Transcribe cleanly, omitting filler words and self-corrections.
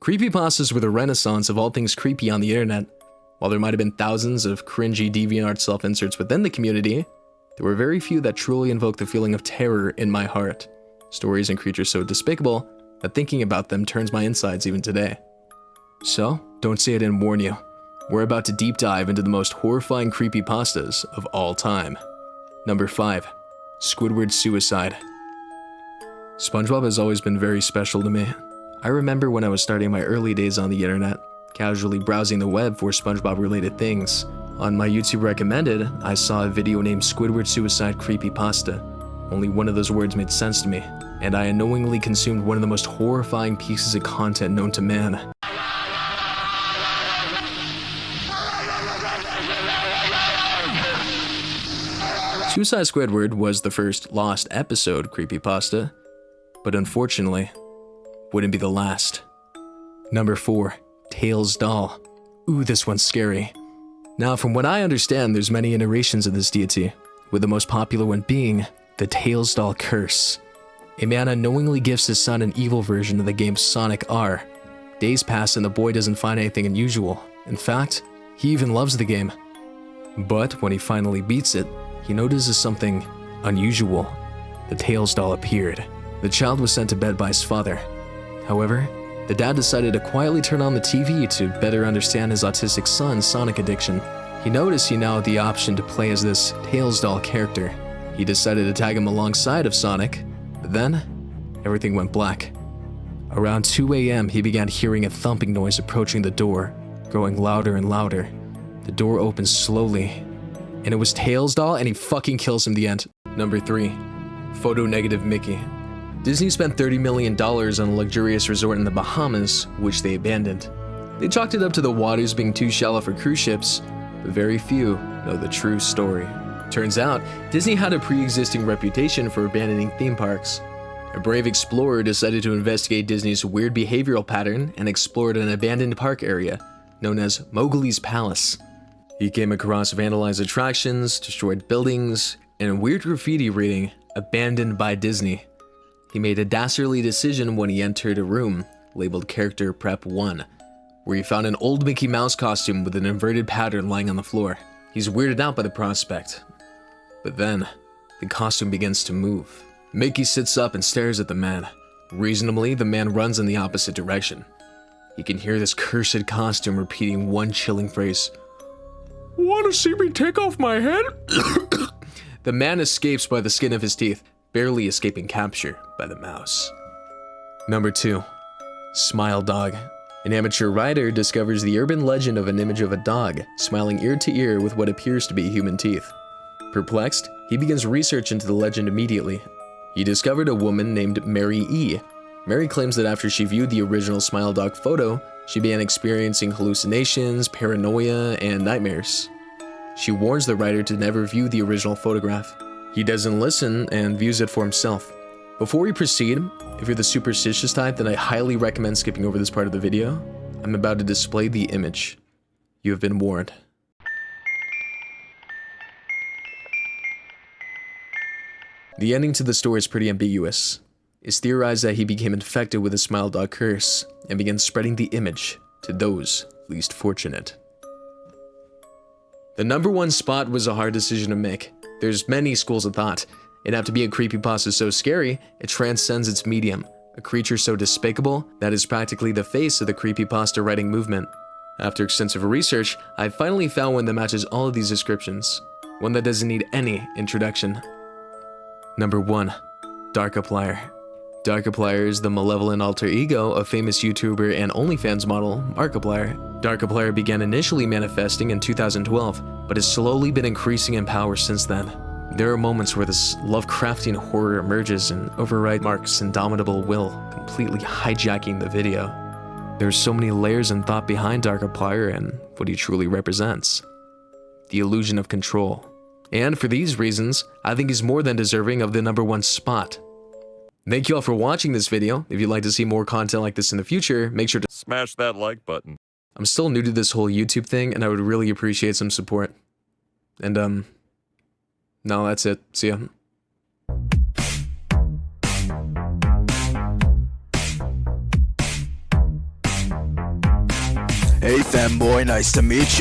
Creepypastas were the renaissance of all things creepy on the internet. While there might have been thousands of cringy DeviantArt self-inserts within the community, there were very few that truly invoked the feeling of terror in my heart. Stories and creatures so despicable that thinking about them turns my insides even today. So, don't say I didn't warn you. We're about to deep dive into the most horrifying creepypastas of all time. Number 5. Squidward Suicide. SpongeBob has always been very special to me. I remember when I was starting my early days on the internet, casually browsing the web for SpongeBob related things. On my YouTube recommended, I saw a video named Squidward Suicide Creepypasta. Only one of those words made sense to me, and I unknowingly consumed one of the most horrifying pieces of content known to man. Suicide Squidward was the first lost episode creepypasta, but unfortunately, wouldn't be the last. Number 4. Tails Doll. Ooh, this one's scary. Now, from what I understand, there's many iterations of this deity, with the most popular one being the Tails Doll curse. A man unknowingly gifts his son an evil version of the game Sonic R. Days pass and the boy doesn't find anything unusual. In fact, he even loves the game. But when he finally beats it, he notices something unusual. The Tails Doll appeared. The child was sent to bed by his father. However, the dad decided to quietly turn on the TV to better understand his autistic son's Sonic addiction. He noticed he now had the option to play as this Tails Doll character. He decided to tag him alongside of Sonic, but then everything went black. Around 2 a.m., he began hearing a thumping noise approaching the door, growing louder and louder. The door opens slowly, and it was Tails Doll, and he fucking kills him in the end. Number 3. Photo Negative Mickey. Disney spent $30 million on a luxurious resort in the Bahamas, which they abandoned. They chalked it up to the waters being too shallow for cruise ships, but very few know the true story. Turns out, Disney had a pre-existing reputation for abandoning theme parks. A brave explorer decided to investigate Disney's weird behavioral pattern and explored an abandoned park area known as Mowgli's Palace. He came across vandalized attractions, destroyed buildings, and a weird graffiti reading, "Abandoned by Disney." He made a dastardly decision when he entered a room labeled Character Prep 1, where he found an old Mickey Mouse costume with an inverted pattern lying on the floor. He's weirded out by the prospect. But then, the costume begins to move. Mickey sits up and stares at the man. Reasonably, the man runs in the opposite direction. He can hear this cursed costume repeating one chilling phrase. "Want to see me take off my head?" The man escapes by the skin of his teeth, barely escaping capture by the mouse. Number 2. Smile Dog. An amateur writer discovers the urban legend of an image of a dog smiling ear to ear with what appears to be human teeth. Perplexed, he begins research into the legend immediately. He discovered a woman named Mary E. Mary claims that after she viewed the original Smile Dog photo, she began experiencing hallucinations, paranoia, and nightmares. She warns the writer to never view the original photograph. He doesn't listen and views it for himself. Before we proceed, if you're the superstitious type, then I highly recommend skipping over this part of the video. I'm about to display the image. You have been warned. The ending to the story is pretty ambiguous. It's theorized that he became infected with the Smile Dog curse and began spreading the image to those least fortunate. The number 1 spot was a hard decision to make. There's many schools of thought. It'd have to be a creepypasta so scary, it transcends its medium. A creature so despicable, that is practically the face of the creepypasta writing movement. After extensive research, I finally found one that matches all of these descriptions. One that doesn't need any introduction. Number 1. Darkiplier. Darkiplier is the malevolent alter ego of famous YouTuber and OnlyFans model, Markiplier. Darkiplier began initially manifesting in 2012, but has slowly been increasing in power since then. There are moments where this Lovecraftian horror emerges and overrides Mark's indomitable will, completely hijacking the video. There's so many layers and thought behind Darkiplier and what he truly represents. The illusion of control. And for these reasons, I think he's more than deserving of the number 1 spot. Thank you all for watching this video. If you'd like to see more content like this in the future, make sure to smash that like button. I'm still new to this whole YouTube thing, and I would really appreciate some support. And, no, that's it. See ya. Hey fanboy, nice to meet ya.